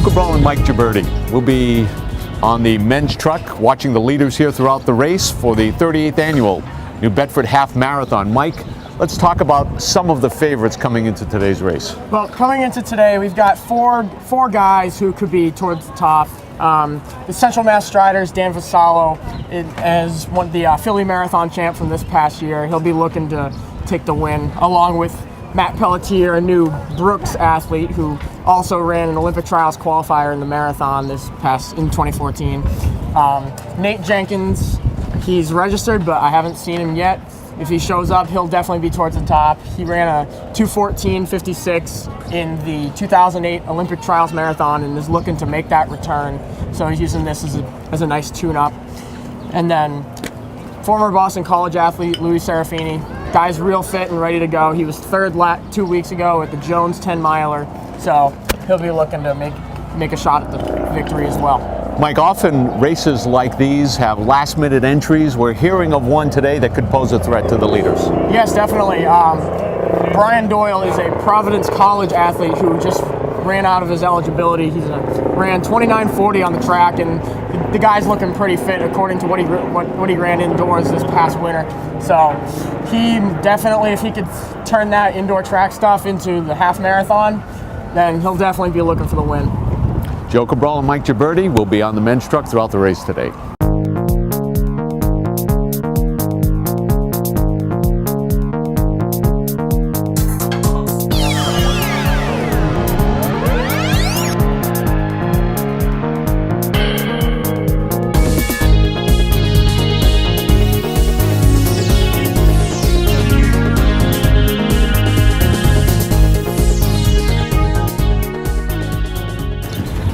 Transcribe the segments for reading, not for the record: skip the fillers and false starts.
Cabral and Mike Gibberti will be on the men's truck watching the leaders here throughout the race for the 38th annual New Bedford Half Marathon. Mike, let's talk about some of the favorites coming into today's race. Well, coming into today, we've got four guys who could be towards the top. The Central Mass Striders, Dan Vassallo, as one of the Philly Marathon champ from this past year. He'll be looking to take the win, along with Matt Pelletier, a new Brooks athlete who also ran an Olympic trials qualifier in the marathon in 2014. Nate Jenkins, he's registered, but I haven't seen him yet. If he shows up, he'll definitely be towards the top. He ran a 2:14.56 in the 2008 Olympic trials marathon and is looking to make that return. So he's using this as a nice tune-up. And then former Boston College athlete Louis Serafini. Guy's real fit and ready to go. He was third 2 weeks ago at the Jones 10 miler. So he'll be looking to make a shot at the victory as well. Mike, often races like these have last-minute entries. We're hearing of one today that could pose a threat to the leaders. Yes, definitely. Brian Doyle is a Providence College athlete who just ran out of his eligibility. He ran 29:40 on the track, and the guy's looking pretty fit according to what he ran indoors this past winter. So he definitely, if he could turn that indoor track stuff into the half marathon, then he'll definitely be looking for the win. Joe Cabral and Mike Gibberti will be on the men's truck throughout the race today.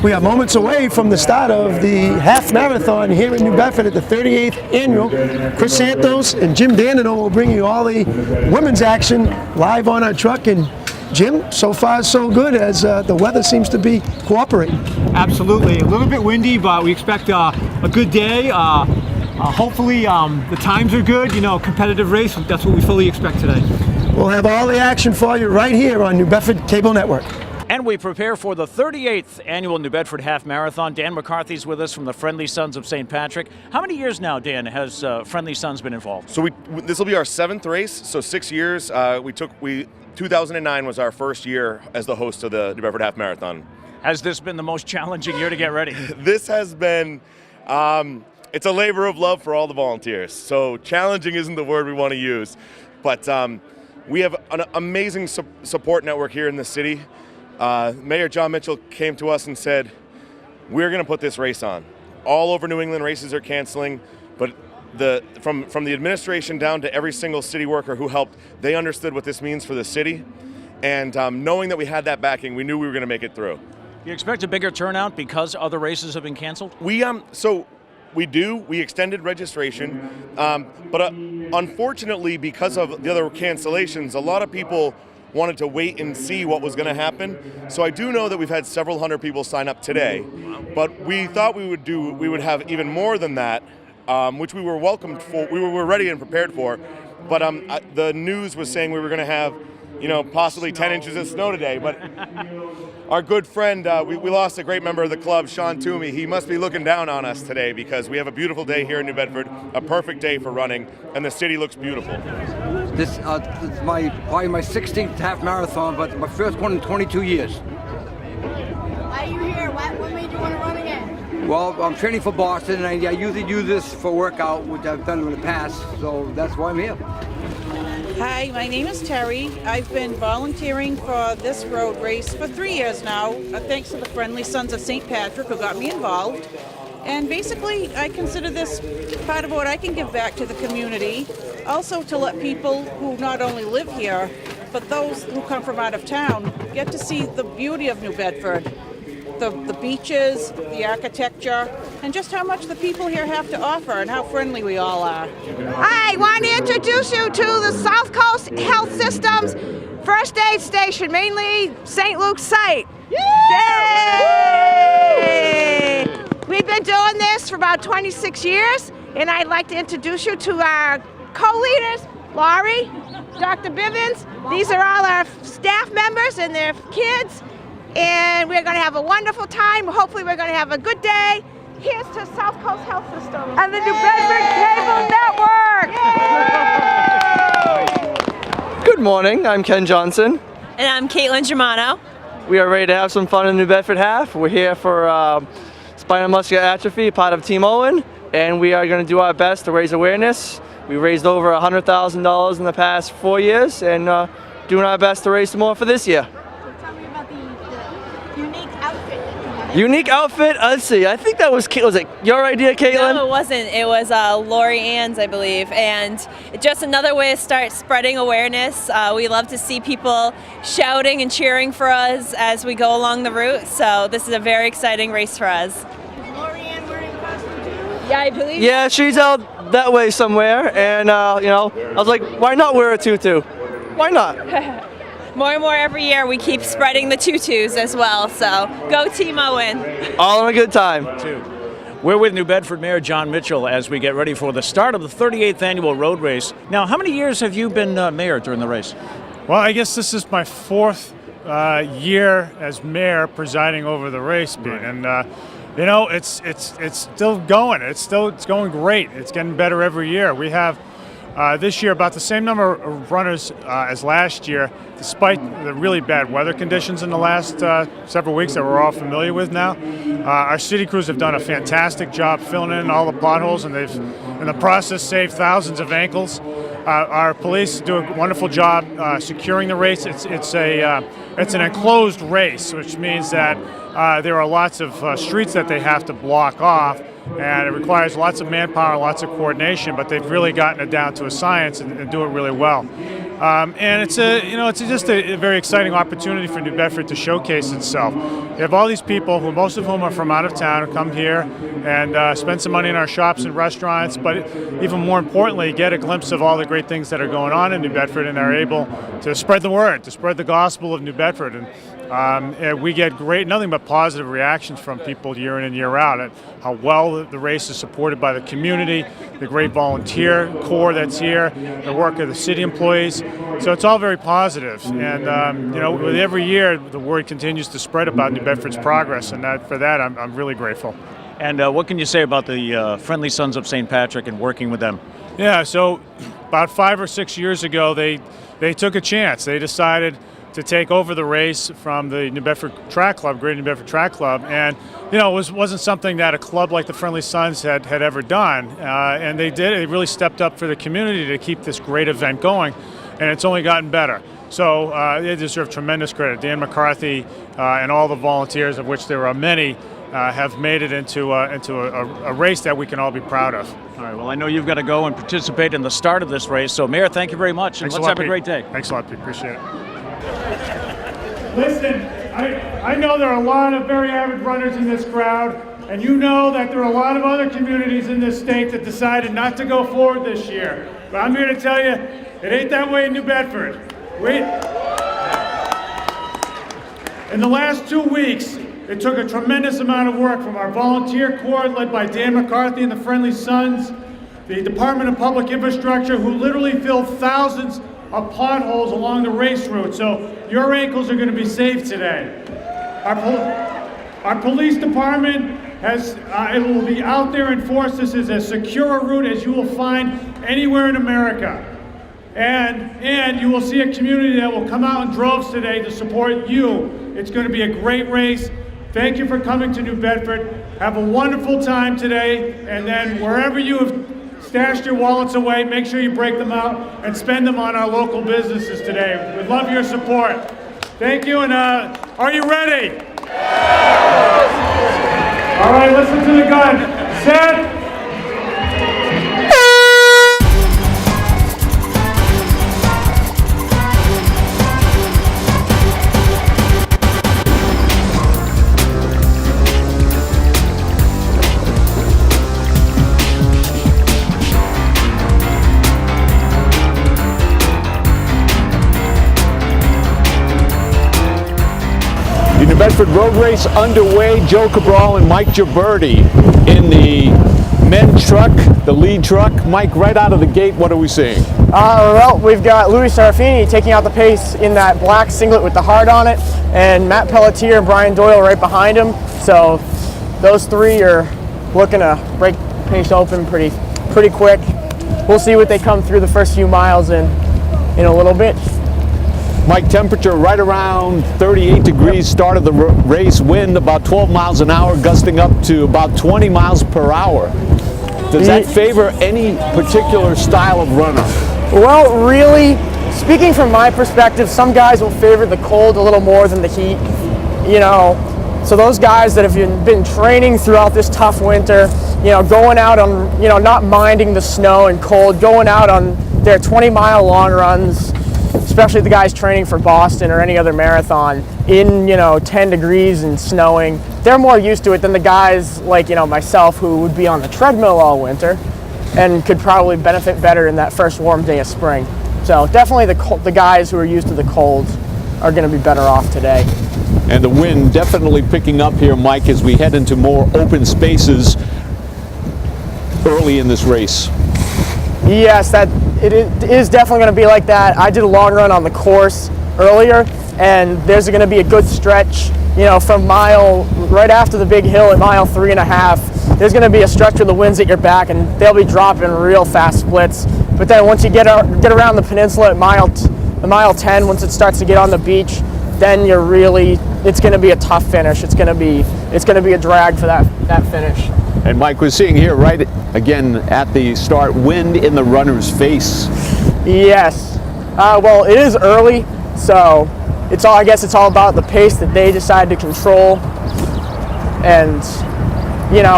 We are moments away from the start of the half marathon here in New Bedford at the 38th annual. Chris Santos and Jim Dandino will bring you all the women's action live on our truck. And Jim, so far so good as the weather seems to be cooperating. Absolutely, a little bit windy, but we expect a good day. Hopefully the times are good, competitive race. That's what we fully expect today. We'll have all the action for you right here on New Bedford Cable Network. And we prepare for the 38th annual New Bedford Half Marathon. Dan McCarthy's with us from the Friendly Sons of St. Patrick. How many years now, Dan, has Friendly Sons been involved? So this will be our 7th race, so 6 years. 2009 was our first year as the host of the New Bedford Half Marathon. Has this been the most challenging year to get ready? This has been, it's a labor of love for all the volunteers. So challenging isn't the word we want to use. But we have an amazing support network here in the city. Mayor John Mitchell came to us and said, we're going to put this race on. All over New England, races are canceling, but from the administration down to every single city worker who helped, they understood what this means for the city. And knowing that we had that backing, we knew we were going to make it through. You expect a bigger turnout because other races have been canceled? We extended registration, but unfortunately, because of the other cancellations, a lot of people wanted to wait and see what was going to happen. So I do know that we've had several hundred people sign up today, but we thought we would have even more than that, which we were welcomed for. We were ready and prepared for, but the news was saying we were going to have, possibly 10 inches of snow today. But our good friend, we lost a great member of the club, Sean Toomey. He must be looking down on us today because we have a beautiful day here in New Bedford, a perfect day for running, and the city looks beautiful. This is probably my 16th half marathon, but my first one in 22 years. Why are you here? What made you want to run again? Well, I'm training for Boston, and I usually do this for workout, which I've done in the past, so that's why I'm here. Hi, my name is Terry. I've been volunteering for this road race for 3 years now, thanks to the Friendly Sons of St. Patrick who got me involved. And basically, I consider this part of what I can give back to the community, also to let people who not only live here, but those who come from out of town get to see the beauty of New Bedford, the beaches, the architecture, and just how much the people here have to offer and how friendly we all are. I want to introduce you to the South Coast Health System's First Aid Station, mainly St. Luke's site. Yay! We've been doing this for about 26 years, and I'd like to introduce you to our co-leaders, Laurie, Dr. Bivens. These are all our staff members and their kids. and we're going to have a wonderful time. Hopefully we're going to have a good day. Here's to South Coast Health System and the New Bedford Cable Network. Good morning, I'm Ken Johnson. And I'm Caitlin Germano. We are ready to have some fun in New Bedford Half. We're here for spinal muscular atrophy, part of Team Owen, and we are going to do our best to raise awareness. We raised over $100,000 in the past 4 years, and doing our best to raise some more for this year. Tell me about the unique outfit. Unique outfit, let's see, I think that was it your idea, Caitlin? No, it wasn't. It was Lori Ann's, I believe, and just another way to start spreading awareness. We love to see people shouting and cheering for us as we go along the route, so this is a very exciting race for us. Is Lori Ann wearing costume too? Yeah, I believe. Yeah, she's out that way somewhere, and you know, I was like, why not wear a tutu? Why not? More and more every year, we keep spreading the tutus as well, so go Team Owen. All in a good time. We're with New Bedford Mayor John Mitchell as we get ready for the start of the 38th annual road race. Now, how many years have you been mayor during the race? Well, I guess this is my fourth year as mayor presiding over the race, Pete, and you know, it's still going. It's going great. It's getting better every year. We have this year about the same number of runners as last year, despite the really bad weather conditions in the last several weeks that we're all familiar with now. Our city crews have done a fantastic job filling in all the potholes, and they've, in the process, saved thousands of ankles. Our police do a wonderful job securing the race. It's an enclosed race, which means that there are lots of streets that they have to block off, and it requires lots of manpower, lots of coordination. But they've really gotten it down to a science and do it really well. And it's just a very exciting opportunity for New Bedford to showcase itself. You have all these people, who most of whom are from out of town, who come here and spend some money in our shops and restaurants, but even more importantly, get a glimpse of all the great things that are going on in New Bedford and are able to spread the word, to spread the gospel of New Bedford. And we get nothing but positive reactions from people year in and year out at how well the race is supported by the community, the great volunteer corps that's here, the work of the city employees. So it's all very positive. And with every year, the word continues to spread about New Bedford's progress, and for that, I'm really grateful. And what can you say about the Friendly Sons of St. Patrick and working with them? Yeah, so about 5 or 6 years ago, they took a chance. They decided to take over the race from the New Bedford Track Club, Greater New Bedford Track Club, and it wasn't something that a club like the Friendly Sons had ever done, and they did. They really stepped up for the community to keep this great event going, and it's only gotten better. So they deserve tremendous credit. Dan McCarthy and all the volunteers, of which there are many, have made it into a race that we can all be proud of. All right, well, I know you've got to go and participate in the start of this race, so Mayor, thank you very much, and let's have a great day. Thanks a lot, Pete. Appreciate it. Listen, I know there are a lot of very avid runners in this crowd, and you know that there are a lot of other communities in this state that decided not to go forward this year. But I'm here to tell you, it ain't that way in New Bedford. In the last 2 weeks, it took a tremendous amount of work from our volunteer corps led by Dan McCarthy and the Friendly Sons, the Department of Public Infrastructure, who literally filled thousands of potholes along the race route, so your ankles are going to be safe today. Our police department it will be out there and enforce this as a secure a route as you will find anywhere in America. And you will see a community that will come out in droves today to support you. It's going to be a great race. Thank you for coming to New Bedford. Have a wonderful time today, and then wherever you have stashed your wallets away, make sure you break them out and spend them on our local businesses today. We'd love your support. Thank you, and are you ready? All right, listen to the gun. Set. The New Bedford Road Race underway. Joe Cabral and Mike Gioberti in the men's truck, the lead truck. Mike, right out of the gate, what are we seeing? Well, we've got Louis Serafini taking out the pace in that black singlet with the heart on it, and Matt Pelletier and Brian Doyle right behind him. So those three are looking to break the pace open pretty quick. We'll see what they come through the first few miles in a little bit. Mike, temperature right around 38 degrees, start of the race, wind about 12 miles an hour, gusting up to about 20 miles per hour. Does that favor any particular style of runner? Well, really, speaking from my perspective, some guys will favor the cold a little more than the heat. So those guys that have been training throughout this tough winter, going out on, not minding the snow and cold, going out on their 20-mile long runs, especially the guys training for Boston or any other marathon in 10 degrees and snowing, they're more used to it than the guys like myself who would be on the treadmill all winter and could probably benefit better in that first warm day of spring. So definitely the guys who are used to the cold are going to be better off today. And the wind definitely picking up here, Mike, as we head into more open spaces early in this race. Yes, it is definitely going to be like that. I did a long run on the course earlier, and there's going to be a good stretch, from mile right after the big hill at mile 3.5. There's going to be a stretch where the wind's at your back, and they'll be dropping real fast splits. But then once you get around the peninsula at mile 10, once it starts to get on the beach, then it's going to be a tough finish. It's going to be a drag for that finish. And Mike, we're seeing here right again at the start, wind in the runner's face. Yes. Well, it is early, so I guess it's all about the pace that they decide to control. And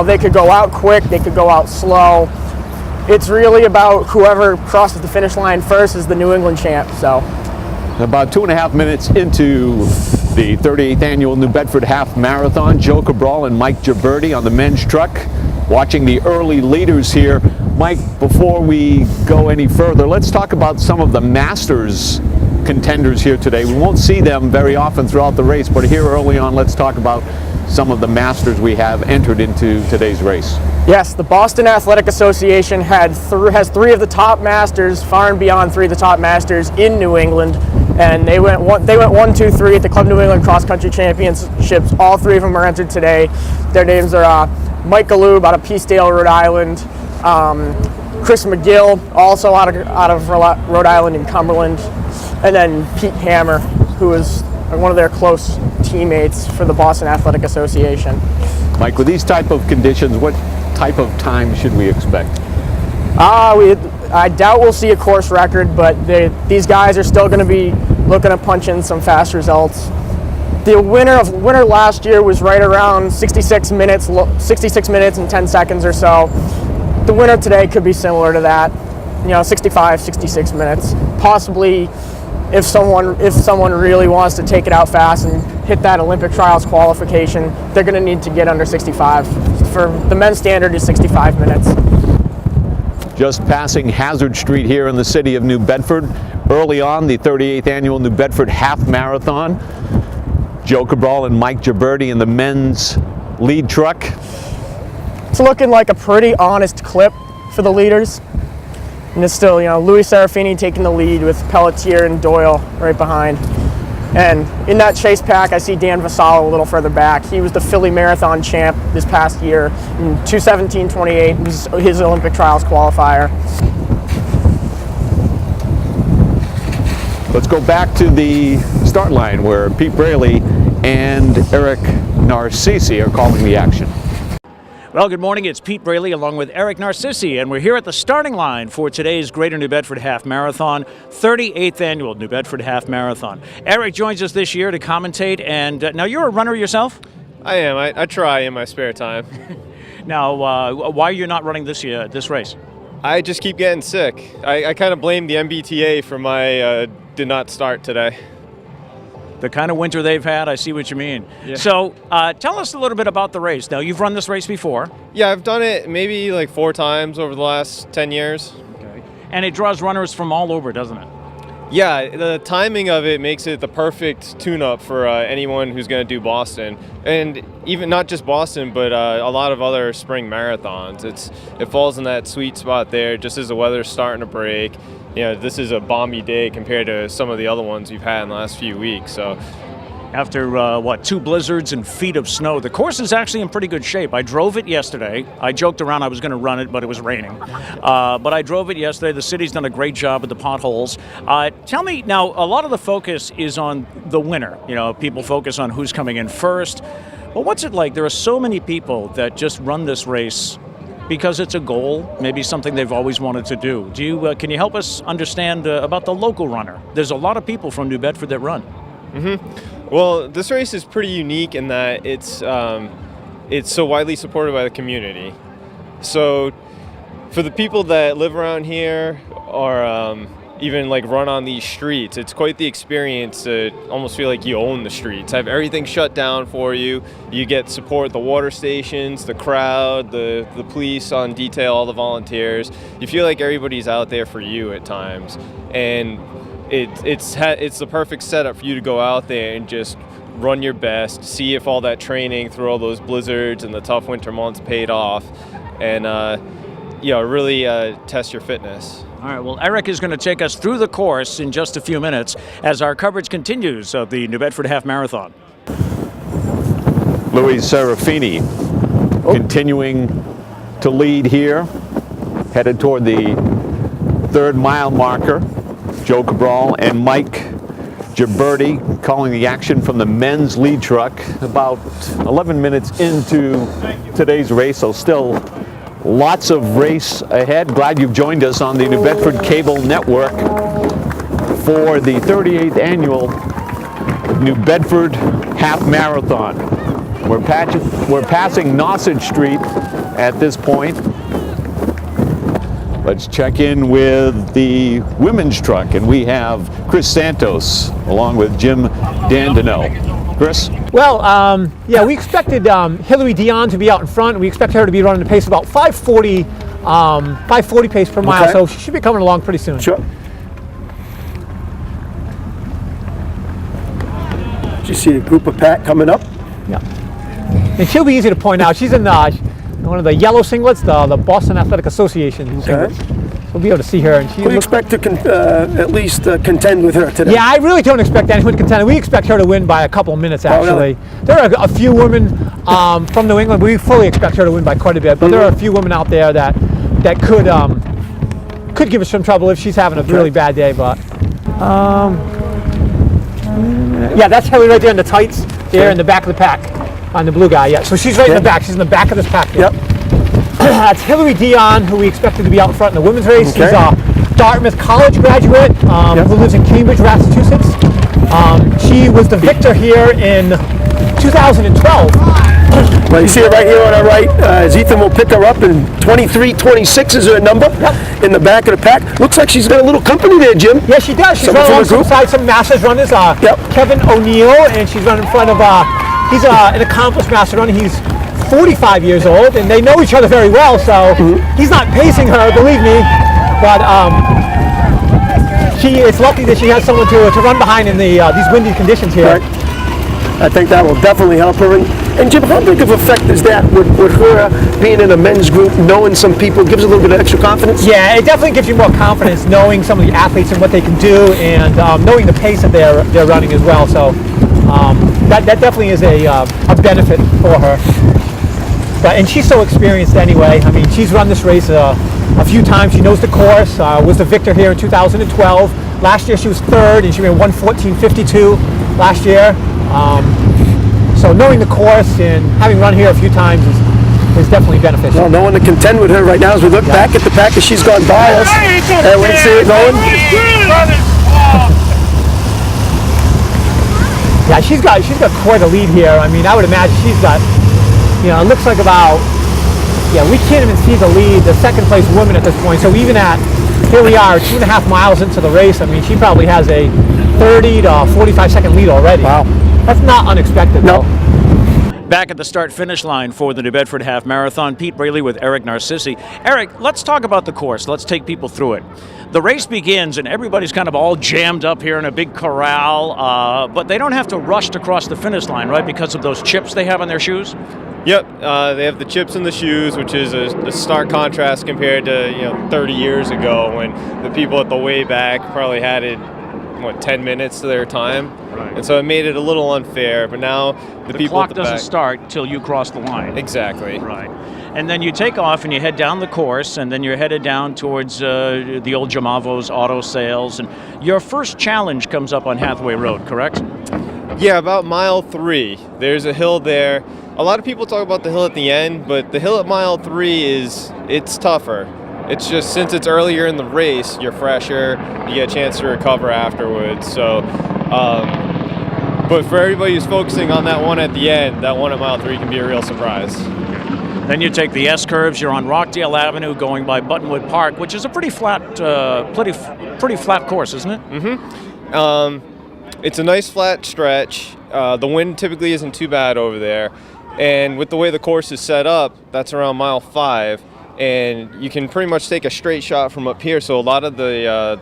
they could go out quick, they could go out slow. It's really about whoever crosses the finish line first is the New England champ. So about 2.5 minutes into the 38th annual New Bedford Half Marathon, Joe Cabral and Mike Gibberti on the men's truck, watching the early leaders here. Mike, before we go any further, let's talk about some of the Masters contenders here today. We won't see them very often throughout the race, but here early on, let's talk about some of the Masters we have entered into today's race. Yes, the Boston Athletic Association has three of the top Masters, far and beyond three of the top Masters in New England. And they went 1, 2, 3 at the Club New England Cross Country Championships. All three of them are entered today. Their names are Mike Galoob out of Peacedale, Rhode Island, Chris McGill, also out of Rhode Island and Cumberland, and then Pete Hammer, who is one of their close teammates for the Boston Athletic Association. Mike, with these type of conditions, what type of time should we expect? I doubt we'll see a course record, but these guys are still going to be looking to punch in some fast results. The winner last year was right around 66 minutes and 10 seconds or so. The winner today could be similar to that, 65, 66 minutes. Possibly, if someone really wants to take it out fast and hit that Olympic trials qualification, they're going to need to get under 65. For the men's standard is 65 minutes. Just passing Hazard Street here in the city of New Bedford. Early on, the 38th annual New Bedford Half Marathon. Joe Cabral and Mike Gibberti in the men's lead truck. It's looking like a pretty honest clip for the leaders. And it's still, Louis Serafini taking the lead with Pelletier and Doyle right behind. And in that chase pack, I see Dan Vassallo a little further back. He was the Philly Marathon champ this past year in 2:17:28. It was his Olympic trials qualifier. Let's go back to the start line where Pete Braley and Eric Narcisi are calling the action. Well, good morning. It's Pete Braley along with Eric Narcisi, and we're here at the starting line for today's Greater New Bedford Half Marathon, 38th annual New Bedford Half Marathon. Eric joins us this year to commentate, and now you're a runner yourself? I am. I try in my spare time. Now, why are you not running this race? I just keep getting sick. I kind of blame the MBTA for my did not start today. The kind of winter they've had, I see what you mean. Yeah. So tell us a little bit about the race. Now, you've run this race before. Yeah, I've done it maybe like 4 times over the last 10 years. Okay. And it draws runners from all over, doesn't it? Yeah, the timing of it makes it the perfect tune-up for anyone who's going to do Boston, and even not just Boston, but a lot of other spring marathons. It falls in that sweet spot there, just as the weather's starting to break. You know, this is a balmy day compared to some of the other ones we've had in the last few weeks. So. After, 2 blizzards and feet of snow, the course is actually in pretty good shape. I drove it yesterday. I joked around I was going to run it, but it was raining. But I drove it yesterday. The city's done a great job with the potholes. Tell me, now, a lot of the focus is on the winner. You know, people focus on who's coming in first. But what's it like? There are so many people that just run this race because it's a goal, maybe something they've always wanted to do. Can you help us understand about the local runner? There's a lot of people from New Bedford that run. Mm-hmm. Well, this race is pretty unique in that it's so widely supported by the community. So for the people that live around here or even like run on these streets, it's quite the experience to almost feel like you own the streets. Have everything shut down for you. You get support, the water stations, the crowd, the police on detail, all the volunteers. You feel like everybody's out there for you at times. And it's the perfect setup for you to go out there and just run your best, see if all that training through all those blizzards and the tough winter months paid off, and really test your fitness. All right, well, Eric is going to take us through the course in just a few minutes as our coverage continues of the New Bedford Half Marathon. Louis Serafini continuing to lead here, headed toward the 3rd mile marker. Joe Cabral and Mike Gibberti calling the action from the men's lead truck about 11 minutes into today's race, so still lots of race ahead. Glad you've joined us on the New Bedford Cable Network for the 38th annual New Bedford Half Marathon. We're passing Nosage Street at this point. Let's check in with the women's truck, and we have Chris Santos along with Jim Dandino. Chris? Well, we expected Hillary Dion to be out in front. We expect her to be running the pace about 5:40 pace per mile, so she should be coming along pretty soon. Sure. Did you see the group of Pat coming up? Yeah. And she'll be easy to point out. She's in one of the yellow singlets, the Boston Athletic Association singlets. We'll be able to see her. And we expect to at least contend with her today. Yeah, I really don't expect anyone to contend. We expect her to win by a couple of minutes, actually. There are a few women from New England. We fully expect her to win by quite a bit, but there are a few women out there that could give us some trouble if she's having a really bad day. But yeah, that's Hillary right there in the tights, there in the back of the pack. On the blue guy, yeah. So she's right in the back. She's in the back of this pack. Yep. That's Hillary Dion, who we expected to be out in front in the women's race. She's a Dartmouth College graduate who lives in Cambridge, Massachusetts. She was the victor here in 2012. Well, you see it right here on our right. As Ethan will pick her up, and 23-26 is her number in the back of the pack. Looks like she's got a little company there, Jim. Yeah, she does. She's running alongside some Masters runners. Kevin O'Neill, and she's running in front of. He's an accomplished master runner. He's 45 years old, and they know each other very well, so he's not pacing her, believe me, but she is lucky that she has someone to run behind in these windy conditions here. Right. I think that will definitely help her. And Jim, how big of an effect is that with her being in a men's group, knowing some people, gives a little bit of extra confidence? Yeah, it definitely gives you more confidence knowing some of the athletes and what they can do, and knowing the pace that they're running as well. So that definitely is a benefit for her. And she's so experienced anyway. I mean, she's run this race a few times. She knows the course. Was the victor here in 2012. Last year she was 3rd, and she ran 1:14:52 last year. So knowing the course and having run here a few times is definitely beneficial. Well, no one to contend with her right now as we look back at the pack as she's gone by us. And we see it going. Yeah, she's got quite a lead here. I mean, I would imagine she's got, it looks like about, we can't even see the lead, the second place woman at this point. So even here we are, 2.5 miles into the race. I mean, she probably has a 30 to 45 second lead already. Wow. That's not unexpected, though. back at the start-finish line for the New Bedford Half Marathon. Pete Braley with Eric Narcissi. Eric, let's talk about the course. Let's take people through it. The race begins, and everybody's kind of all jammed up here in a big corral, but they don't have to rush to cross the finish line, right, because of those chips they have on their shoes? Yep, they have the chips in the shoes, which is a stark contrast compared to 30 years ago when the people at the way back probably had it 10 minutes to their time, right. And so it made it a little unfair. But now the people clock at the doesn't back, start till you cross the line. Exactly. Right. And then you take off and you head down the course, and then you're headed down towards the old Jamavo's auto sales. And your first challenge comes up on Hathaway Road, correct? Yeah, about mile 3. There's a hill there. A lot of people talk about the hill at the end, but the hill at mile 3 it's tougher. It's just since it's earlier in the race, you're fresher, you get a chance to recover afterwards. So, but for everybody who's focusing on that one at the end, that one at mile 3 can be a real surprise. Then you take the S-curves. You're on Rockdale Avenue going by Buttonwood Park, which is a pretty flat course, isn't it? Mm-hmm. It's a nice flat stretch. The wind typically isn't too bad over there. And with the way the course is set up, that's around mile 5. And you can pretty much take a straight shot from up here. So a lot of the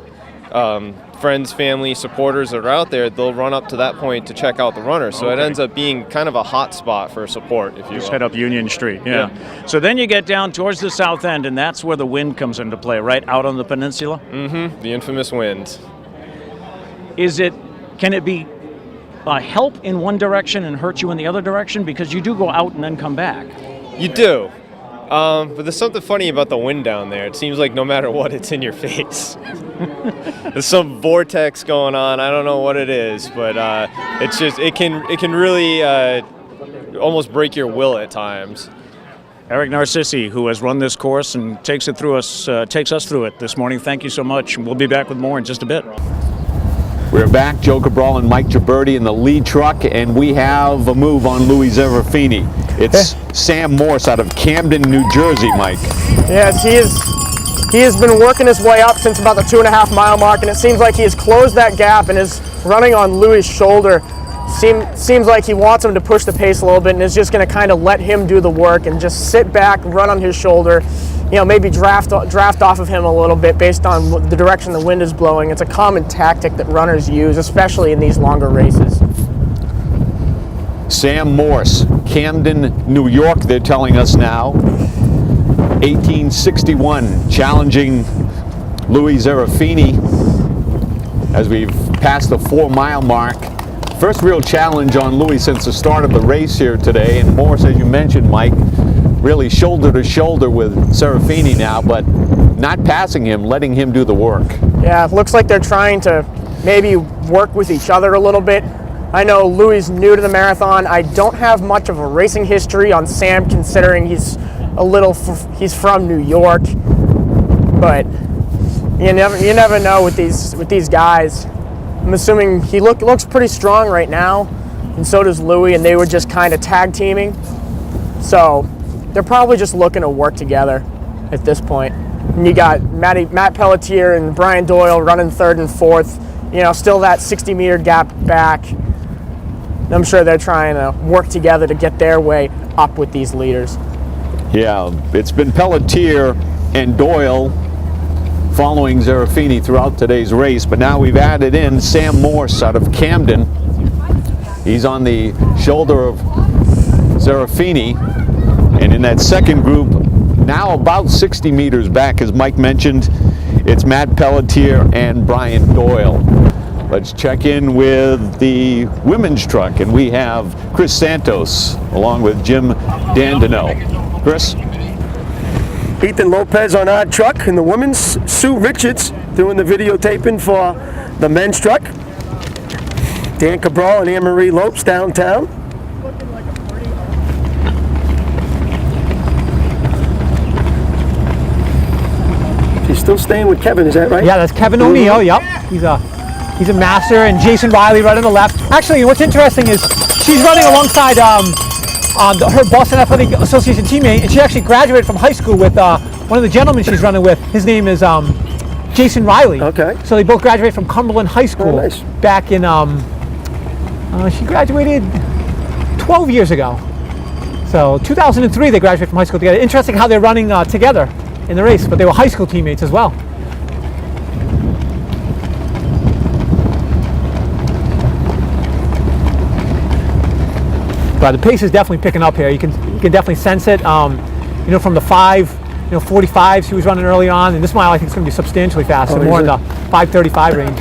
friends, family, supporters that are out there, they'll run up to that point to check out the runners. So it ends up being kind of a hot spot for support, if you will. Just head up Union Street, yeah. So then you get down towards the south end, and that's where the wind comes into play, right out on the peninsula? Mm-hmm, the infamous wind. Can it be help in one direction and hurt you in the other direction? Because you do go out and then come back. You do. But there's something funny about the wind down there. It seems like no matter what, it's in your face. There's some vortex going on. I don't know what it is, but it can really almost break your will at times. Eric Narcissi, who has run this course and takes us through it this morning. Thank you so much. We'll be back with more in just a bit. We're back, Joe Cabral and Mike Gibberti in the lead truck, and we have a move on Louis Zerafini. It's Sam Morse out of Camden, New Jersey, Mike. Yes, he has been working his way up since about the 2.5 mile mark, and it seems like he has closed that gap and is running on Louis' shoulder. Seems like he wants him to push the pace a little bit and is just going to kind of let him do the work and just sit back, run on his shoulder, maybe draft off of him a little bit based on the direction the wind is blowing. It's a common tactic that runners use, especially in these longer races. Sam Morse, Camden, New York, they're telling us now. 1861, challenging Louis Zerafini as we've passed the 4 mile mark. First real challenge on Louis since the start of the race here today, and Morse, as you mentioned, Mike, really shoulder to shoulder with Zerafini now, but not passing him, letting him do the work. Yeah, it looks like they're trying to maybe work with each other a little bit. I know Louis is new to the marathon. I don't have much of a racing history on Sam, considering he's from New York, but you never know with these guys. I'm assuming he looks pretty strong right now, and so does Louis, and they were just kind of tag teaming. So they're probably just looking to work together at this point. And you got Matt Pelletier and Brian Doyle running 3rd and 4th. Still that 60-meter gap back. I'm sure they're trying to work together to get their way up with these leaders. Yeah, it's been Pelletier and Doyle following Zerafini throughout today's race, but now we've added in Sam Morse out of Camden. He's on the shoulder of Zerafini, and in that second group, now about 60 meters back, as Mike mentioned, it's Matt Pelletier and Brian Doyle. Let's check in with the women's truck, and we have Chris Santos along with Jim Dandino. Chris? Ethan Lopez on our truck, and the women's Sue Richards doing the videotaping for the men's truck. Dan Cabral and Anne-Marie Lopes downtown. She's still staying with Kevin, is that right? Yeah, that's Kevin O'Neill. Yep, he's a master, and Jason Riley right on the left. Actually, what's interesting is she's running alongside her Boston Athletic Association teammate, and she actually graduated from high school with one of the gentlemen she's running with. His name is Jason Riley. Okay. So they both graduated from Cumberland High School back in, she graduated 12 years ago. So 2003 they graduated from high school together. Interesting how they're running together in the race, but they were high school teammates as well. But the pace is definitely picking up here. You can definitely sense it. You know, from the 5:45s he was running early on, and this mile I think is going to be substantially faster, more in the 5:35 range.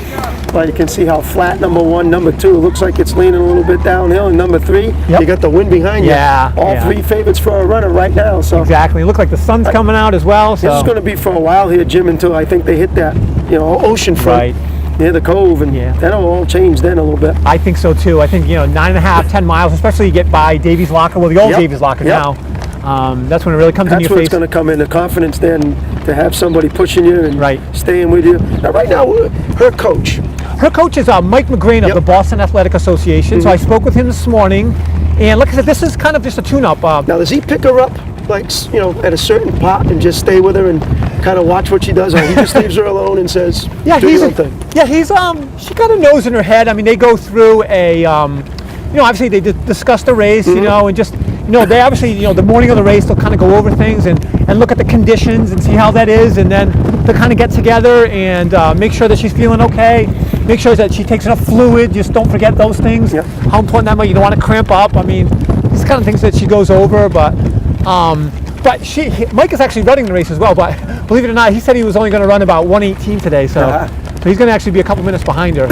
Well, you can see how flat number 1, number 2 looks like it's leaning a little bit downhill, and number 3, you got the wind behind you. Yeah, all yeah. 3 favorites for a runner right now. So exactly. It looks like the sun's coming out as well. So this is going to be for a while here, Jim, until I think they hit that, ocean front near the cove, and that'll all change then a little bit. I think so too. I think 9.5, 10 miles, especially you get by Davies Locker, well, the old Davies Locker now. That's when it really comes into your That's where face. it's going to come in, the confidence then to have somebody pushing you and staying with you. Now, right now, her coach. Her coach is Mike McGrain of the Boston Athletic Association. So I spoke with him this morning, and like I said, this is kind of just a tune-up. Now, does he pick her up, like, at a certain pot and just stay with her and kind of watch what she does, or he just leaves her alone and says, do your own thing? Yeah, she got a nose in her head. I mean, they go through a, obviously they discuss the race, and just, they obviously, the morning of the race, they'll kind of go over things and look at the conditions and see how that is, and then they'll kind of get together and make sure that she's feeling okay, make sure that she takes enough fluid, just don't forget those things, how important that might, you don't want to cramp up. I mean, these kind of things that she goes over, but Mike is actually running the race as well, but believe it or not, he said he was only going to run about 1:18 today, so he's going to actually be a couple minutes behind her.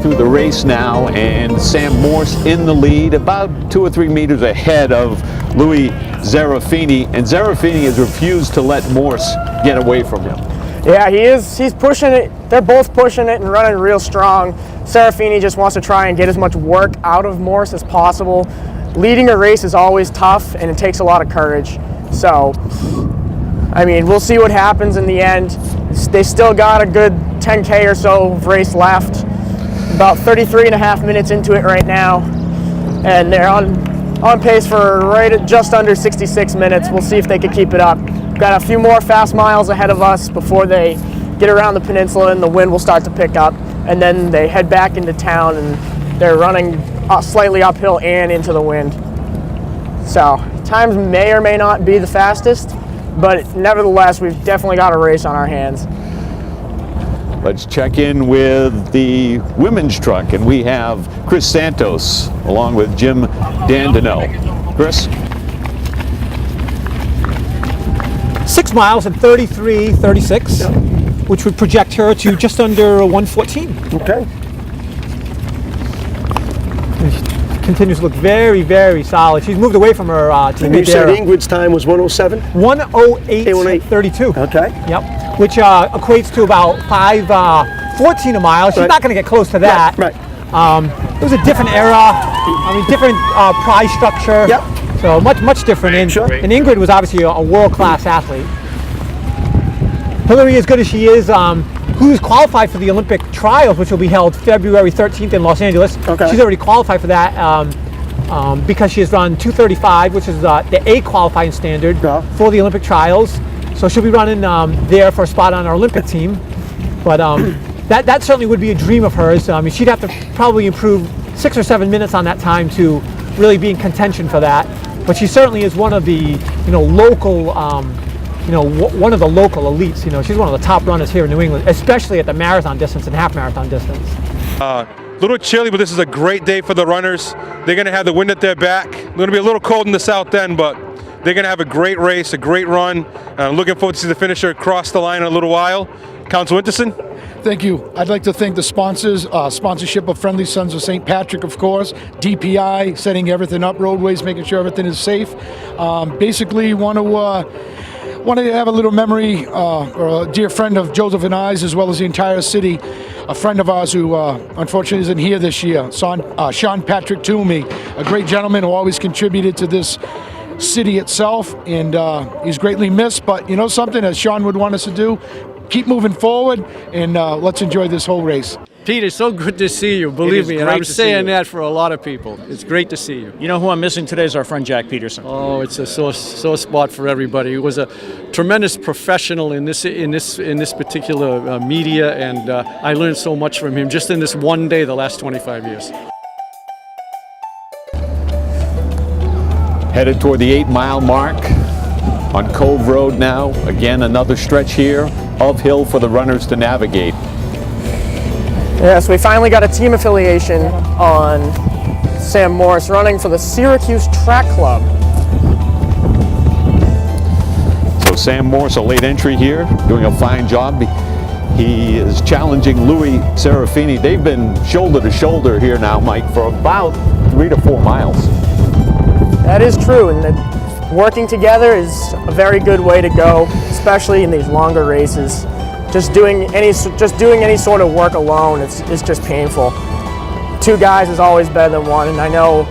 through the race now, and Sam Morse in the lead, about 2 or 3 meters ahead of Louis Serafini, and Serafini has refused to let Morse get away from him. Yeah, he is. He's pushing it. They're both pushing it and running real strong. Serafini just wants to try and get as much work out of Morse as possible. Leading a race is always tough, and it takes a lot of courage. So, I mean, we'll see what happens in the end. They still got a good 10K or so of race left. About 33 and a half minutes into it right now, and they're on pace for right at just under 66 minutes. We'll see if they can keep it up. Got a few more fast miles ahead of us before they get around the peninsula and the wind will start to pick up, and then they head back into town and they're running slightly uphill and into the wind. So times may or may not be the fastest, but nevertheless we've definitely got a race on our hands. Let's check in with the women's truck, and we have Chris Santos along with Jim Dandino. Chris? 6 miles and 33:36, which would project her to just under 114. Okay. Continues to look very, very solid. She's moved away from her teammate And you said there. Ingrid's time was 107? 108.32. Okay. Yep. Which equates to about 5:14 a mile. She's not going to get close to that. Right. It was a different era. I mean, different prize structure. Yep. So much different. And Ingrid was obviously a world-class athlete. Hillary, as good as she is, who's qualified for the Olympic trials, which will be held February 13th in Los Angeles. Okay. She's already qualified for that because she has run 2:35, which is the A qualifying standard for the Olympic trials. So she'll be running there for a spot on our Olympic team. But that certainly would be a dream of hers. I mean, she'd have to probably improve 6 or 7 minutes on that time to really be in contention for that. But she certainly is one of the local. One of the local elites. She's one of the top runners here in New England, especially at the marathon distance and half marathon distance. Little chilly, but this is a great day for the runners. They're going to have the wind at their back. They're going to be a little cold in the south end, but they're going to have a great race, a great run. I'm looking forward to see the finisher cross the line in a little while. Council Winterson. Thank you. I'd like to thank the sponsors, sponsorship of Friendly Sons of St. Patrick, of course, DPI, setting everything up, roadways, making sure everything is safe. Basically, want to have a little memory, or a dear friend of Joseph and I's, as well as the entire city, a friend of ours who unfortunately isn't here this year, Sean Patrick Toomey, a great gentleman who always contributed to this city itself, and he's greatly missed. But you know something, as Sean would want us to do, keep moving forward, and let's enjoy this whole race. Pete, it's so good to see you, believe me, and I'm saying that for a lot of people. It's great to see you. You know who I'm missing today is our friend Jack Peterson. Oh, it's a sore spot for everybody. He was a tremendous professional in this particular media, and I learned so much from him just in this one day the last 25 years. Headed toward the 8-mile mark on Cove Road now. Again, another stretch here of hill for the runners to navigate. Yeah, so we finally got a team affiliation on Sam Morse running for the Syracuse Track Club. So Sam Morse, a late entry here, doing a fine job. He is challenging Louis Serafini. They've been shoulder to shoulder here now, Mike, for about 3 to 4 miles. That is true, and that working together is a very good way to go, especially in these longer races. Just doing any sort of work alone, it's just painful. 2 guys is always better than 1, and I know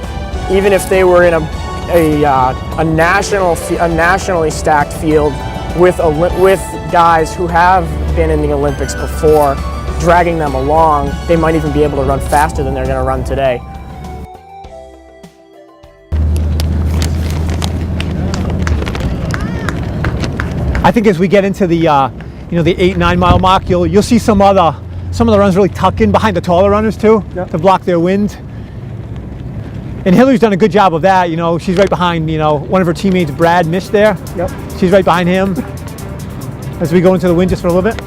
even if they were in a nationally stacked field with guys who have been in the Olympics before, dragging them along, they might even be able to run faster than they're going to run today. I think as we get into the the 8-9 mile mark, you'll see some of the runners really tuck in behind the taller runners too, to block their wind. And Hillary's done a good job of that. She's right behind one of her teammates, Brad Mish there. Yep. She's right behind him as we go into the wind just for a little bit.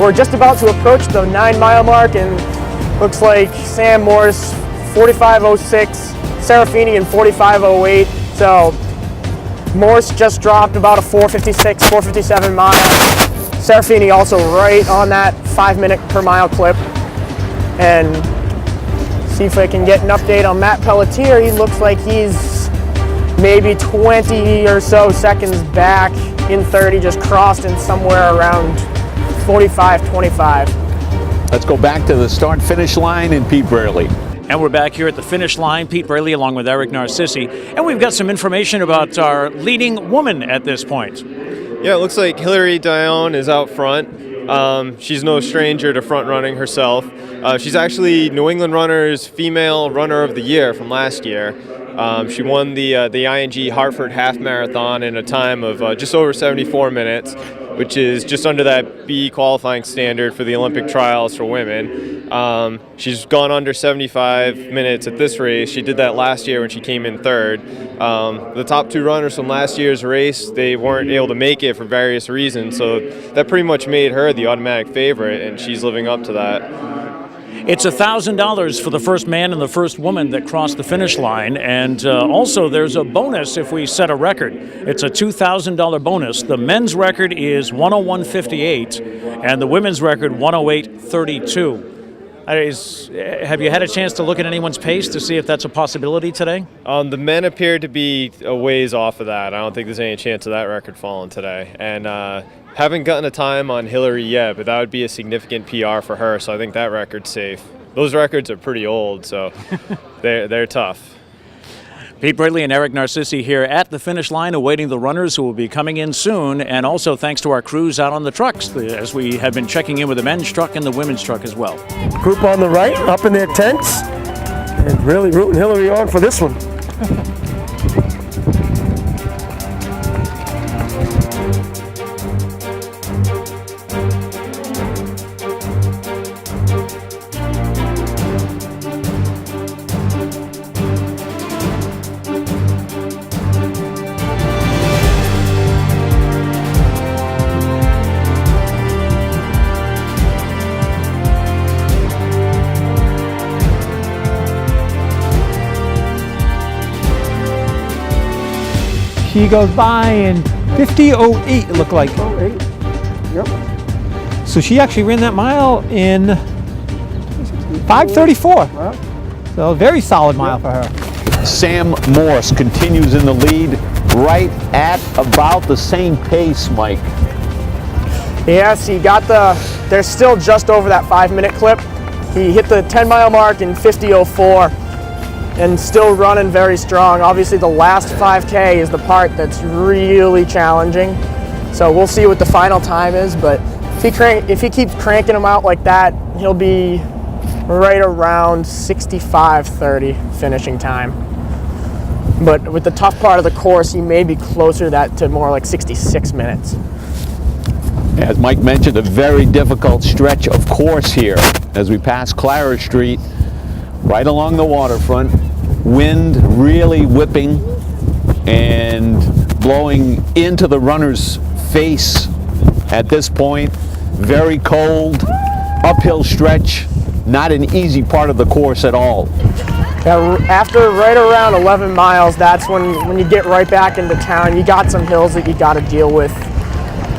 we're just about to approach the 9-mile mark, and looks like Sam Morse 45:06, Serafini in 45:08. So Morse just dropped about a 4:56, 4:57 mile. Serafini also right on that 5-minute per mile clip. And see if I can get an update on Matt Pelletier. He looks like he's maybe 20 or so seconds back in 30, just crossed in somewhere around 45:25. Let's go back to the start-finish line in Pete Braley. And we're back here at the finish line. Pete Braley along with Eric Narcissi. And we've got some information about our leading woman at this point. Yeah, it looks like Hilary Dion is out front. She's no stranger to front running herself. She's actually New England Runner's Female Runner of the Year from last year. She won the ING Hartford Half Marathon in a time of just over 74 minutes, which is just under that B qualifying standard for the Olympic trials for women. She's gone under 75 minutes at this race. She did that last year when she came in third. The top two runners from last year's race, they weren't able to make it for various reasons, so that pretty much made her the automatic favorite, and she's living up to that. It's $1,000 for the first man and the first woman that crossed the finish line, and also there's a bonus if we set a record. It's a $2,000 bonus. The men's record is 101.58, and the women's record 108.32. Have you had a chance to look at anyone's pace to see if that's a possibility today? The men appear to be a ways off of that. I don't think there's any chance of that record falling today. And haven't gotten a time on Hillary yet, but that would be a significant PR for her, so I think that record's safe. Those records are pretty old, so they're tough. Pete Braley and Eric Narcissi here at the finish line awaiting the runners who will be coming in soon, and also thanks to our crews out on the trucks as we have been checking in with the men's truck and the women's truck as well. Group on the right, up in their tents, and really rooting Hillary on for this one. She goes by in 50:08, it looked like. 08, yep. So she actually ran that mile in 5:34. Wow. So a very solid mile for her. Sam Morse continues in the lead right at about the same pace, Mike. Yes, they're still just over that 5-minute clip. He hit the 10-mile mark in 50:04 and still running very strong. Obviously the last 5K is the part that's really challenging. So we'll see what the final time is, but if he keeps cranking them out like that, he'll be right around 65:30 finishing time. But with the tough part of the course, he may be closer to more like 66 minutes. As Mike mentioned, a very difficult stretch of course here as we pass Clara Street, right along the waterfront. Wind really whipping and blowing into the runner's face at this point. Very cold, uphill stretch, not an easy part of the course at all. Yeah, after right around 11 miles, that's when you get right back into town. You got some hills that you got to deal with,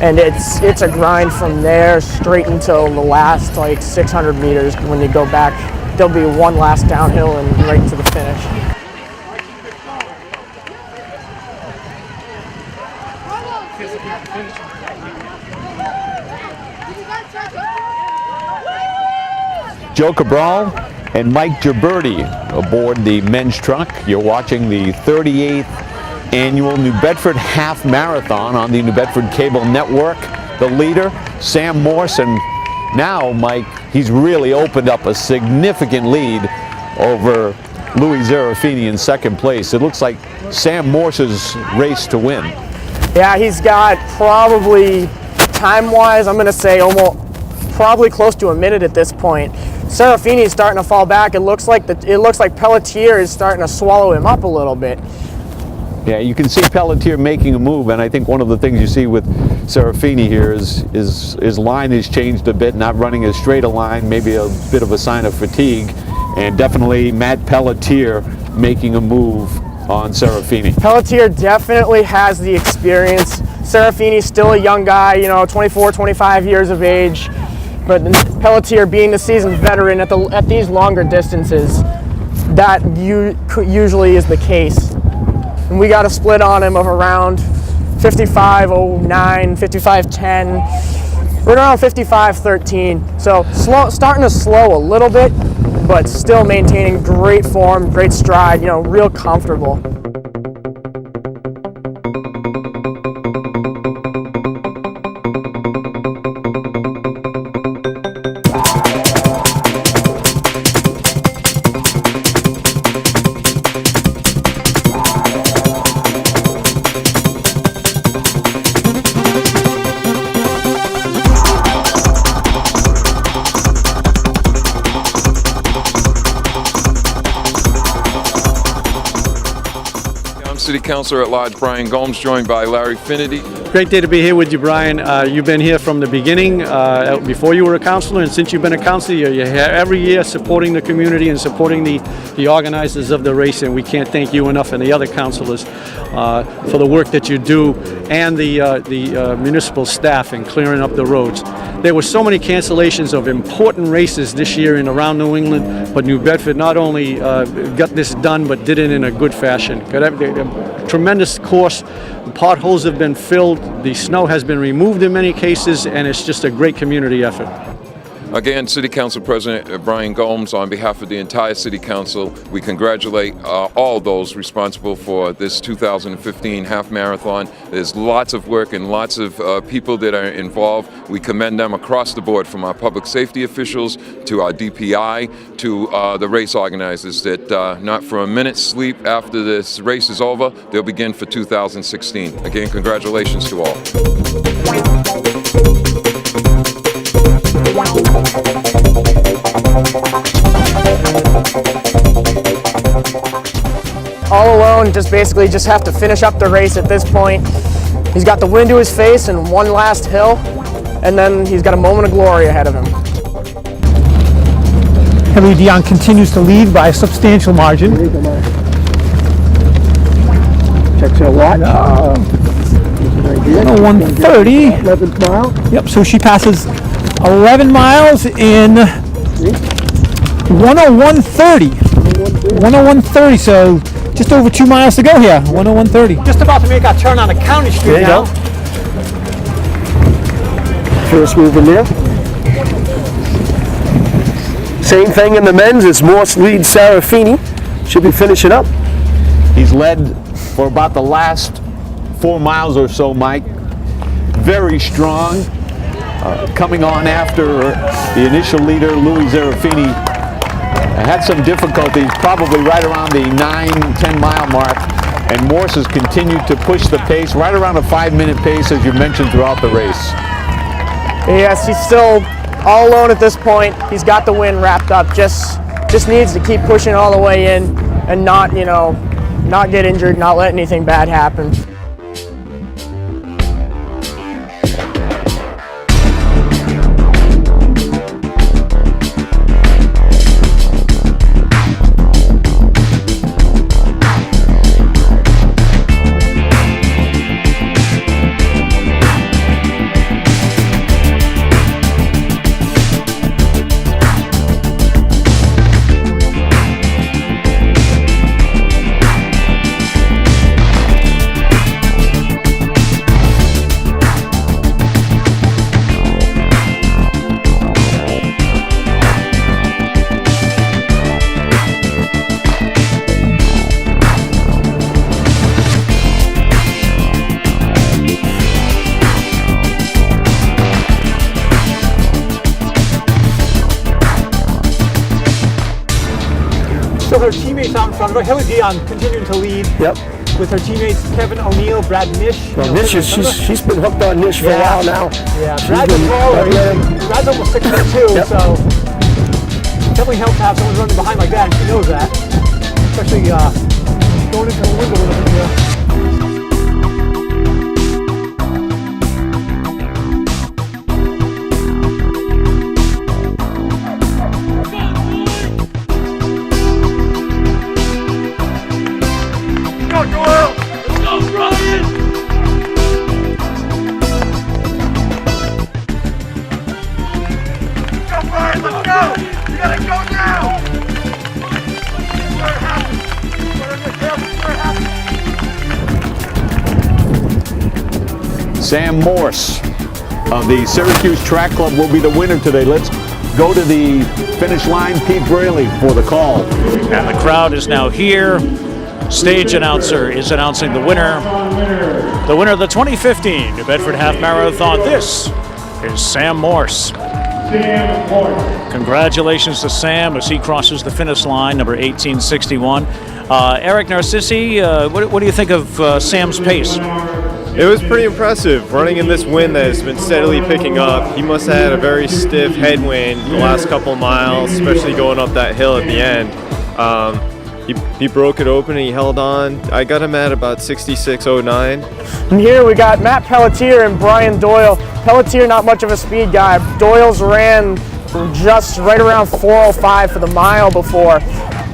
and it's a grind from there straight until the last like 600 meters. When you go back, there'll be one last downhill and right to the finish. Joe Cabral and Mike Gibberti aboard the men's truck. You're watching the 38th annual New Bedford Half Marathon on the New Bedford Cable Network. The leader, Sam Morse, and now, Mike, he's really opened up a significant lead over Louis Serafini in second place. It looks like Sam Morse's race to win. Yeah, he's got probably, time-wise, I'm going to say probably close to a minute at this point. Serafini is starting to fall back. It looks like Pelletier is starting to swallow him up a little bit. Yeah, you can see Pelletier making a move, and I think one of the things you see with Serafini here is his line has changed a bit, not running as straight a line, maybe a bit of a sign of fatigue, and definitely Matt Pelletier making a move on Serafini. Pelletier definitely has the experience. Serafini's still a young guy, you know, 24, 25 years of age, but Pelletier being the seasoned veteran at these longer distances, that usually is the case. And we got a split on him of around 55.09, 55.10, right around 55.13. So starting to slow a little bit, but still maintaining great form, great stride, you know, real comfortable. City Councilor at Large Brian Gomes, joined by Larry Finity. Great day to be here with you, Brian. You've been here from the beginning, before you were a councilor, and since you've been a councilor, you're here every year supporting the community and supporting the organizers of the race, and we can't thank you enough and the other councilors for the work that you do, and the municipal staff in clearing up the roads. There were so many cancellations of important races this year in around New England, but New Bedford not only got this done, but did it in a good fashion. Got a tremendous course. The potholes have been filled, the snow has been removed in many cases, and it's just a great community effort. Again, City Council President Brian Gomes, on behalf of the entire City Council, we congratulate all those responsible for this 2015 half marathon. There's lots of work and lots of people that are involved. We commend them across the board, from our public safety officials to our DPI to the race organizers, that not for a minute's sleep after this race is over, they'll begin for 2016. Again, congratulations to all. All alone, just have to finish up the race at this point. He's got the wind to his face and one last hill, and then he's got a moment of glory ahead of him. Henry Dion continues to lead by a substantial margin. Checks her watch. 1:30. 11th mile. Yep, so she passes 11 miles in 1:01:30. 1:01:30, so just over 2 miles to go here. 1:01:30. Just about to make our turn on a county street now. First move in there. Same thing in the men's as Morse leads Serafini. Should be finishing up. He's led for about the last 4 miles or so, Mike. Very strong. Coming on after the initial leader, Louis Serafini, had some difficulties, probably right around the 9-10 mile mark, and Morse has continued to push the pace right around a 5-minute pace, as you mentioned, throughout the race. Yes, he's still all alone at this point. He's got the win wrapped up. Just needs to keep pushing all the way in and not get injured, not let anything bad happen. So her teammates out in front of her, Hilary Dion continuing to lead. Yep. With her teammates Kevin O'Neill, Brad Nish. Well, Nish she's been hooked on Nish for a while now. Yeah, Brad's almost 6'2", Yep. so definitely helps to have someone running behind like that, and she knows that. Especially going into the window with her. go, Doyle! Let's go, Brian! Let's go, Brian, let's go! You gotta go now! We're happy. Sam Morse of the Syracuse Track Club will be the winner today. Let's go to the finish line. Pete Braley for the call. And the crowd is now here. Stage announcer is announcing the winner. The winner of the 2015 New Bedford Half Marathon. This is Sam Morse. Congratulations to Sam as he crosses the finish line, number 1861. Eric Narcissi, what do you think of Sam's pace? It was pretty impressive. Running in this wind that has been steadily picking up, he must have had a very stiff headwind the last couple of miles, especially going up that hill at the end. He broke it open and he held on. I got him at about 66.09. And here we got Matt Pelletier and Brian Doyle. Pelletier, not much of a speed guy. Doyle's ran just right around 4:05 for the mile before.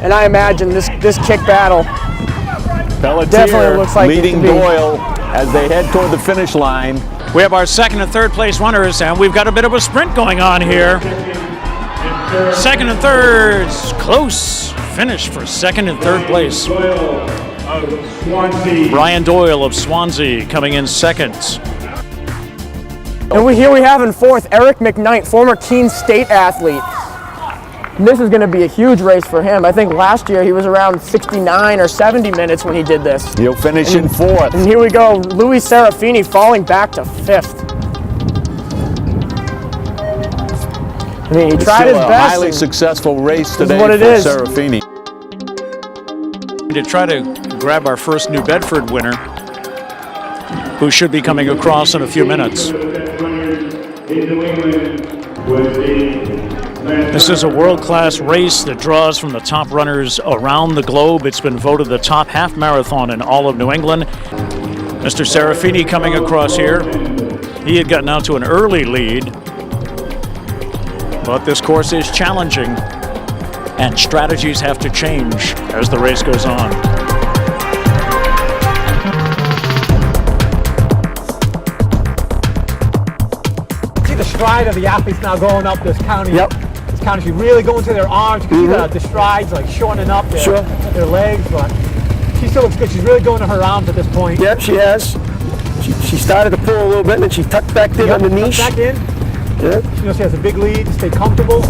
And I imagine this kick battle Pelletier definitely looks like leading Doyle as they head toward the finish line. We have our second and third place runners, and we've got a bit of a sprint going on here. Second and third, close finish for second and third place. Brian Doyle of Swansea coming in second. And here we have in fourth, Eric McKnight, former Keene State athlete. And this is going to be a huge race for him. I think last year he was around 69 or 70 minutes when he did this. He'll finish in fourth. And here we go, Louis Serafini falling back to fifth. I mean, he tried his best. A highly successful race today what it for is. Serafini. To try to grab our first New Bedford winner, who should be coming across in a few minutes. This is a world-class race that draws from the top runners around the globe. It's been voted the top half marathon in all of New England. Mr. Serafini coming across here. He had gotten out to an early lead, but this course is challenging, and strategies have to change as the race goes on. See the stride of the athletes now going up this county. Yep. This county, she's really going to their arms. You can see the strides like shortening up their legs, but she still looks good. She's really going to her arms at this point. Yep, she has. She started to pull a little bit and then she tucked back in on the niche. Back in. Yeah. You know, she has a big lead to stay comfortable.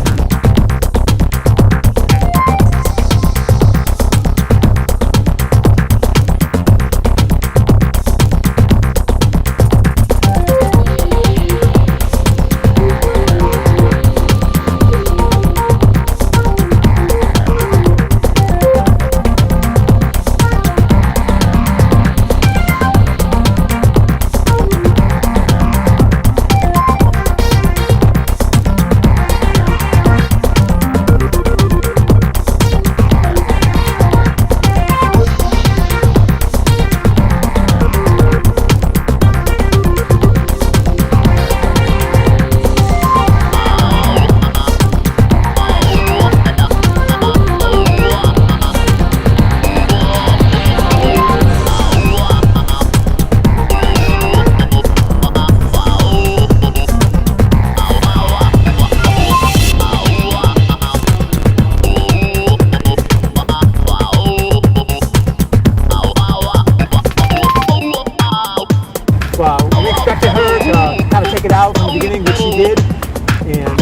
We expected her to kind of take it out from the beginning, which she did, and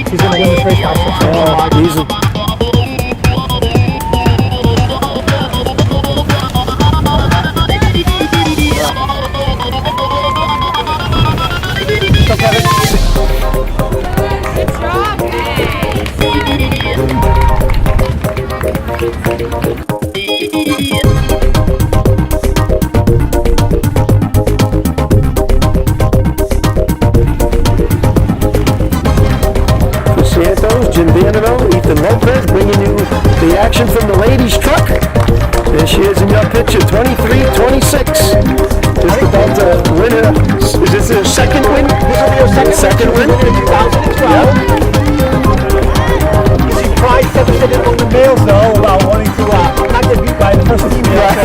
she's going to win this race by easy. Jim Vanderbilt, Ethan Lopez bringing you the action from the ladies' truck. There she is in your picture, 23-26. Just about to win it. Is this her second win? This will be her second win. In 2012. She tried 7 on the males though, wanting to not get beat by the first female.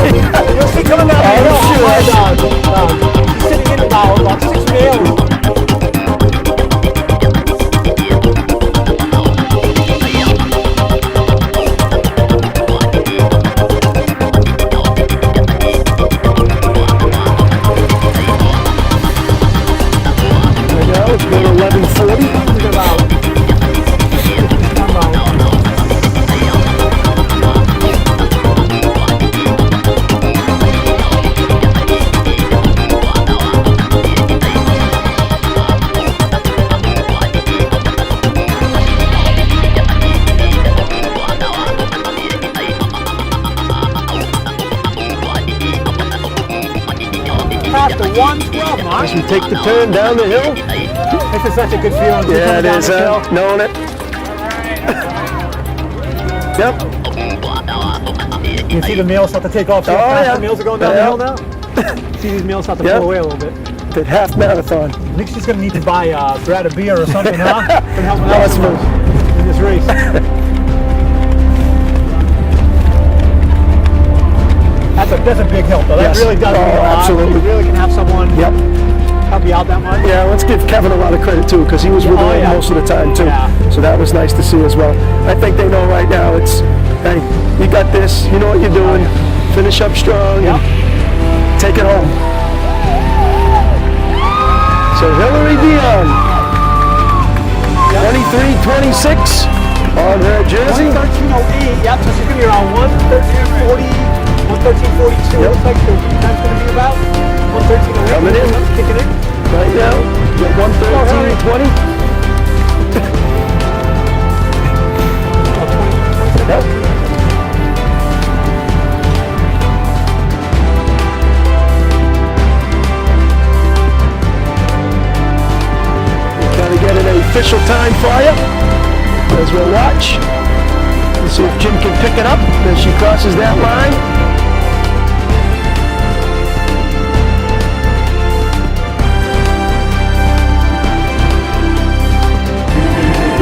past the 112 mark. As we take the turn down the hill. This is such a good feeling. Yeah, it down is. this hill. Knowing it. Yep. You see the males start to take off. See how fast the males are going down the hill now? See these males start to pull away a little bit. The half marathon. I think she's going to need to buy Brad a beer or something, huh? For helping out That's in this race. That's a big help, though. That really does mean a lot. Absolutely. You really can have someone help you out that much. Yeah, let's give Kevin a lot of credit too, because he was with her most of the time too. So that was nice to see as well. I think they know right now it's, hey, you got this. You know what you're doing. Finish up strong and take it home. So Hillary Dion, 23-26 on her jersey. 113.08. Yep. So she's going to be around 113.40. 113.42, looks like the time's going to be about 113.08. Coming in. Kicking in. Right now, get 113.20. Yep. We're trying to get an official time for you as we'll watch. Let's see if Jim can pick it up as she crosses that line.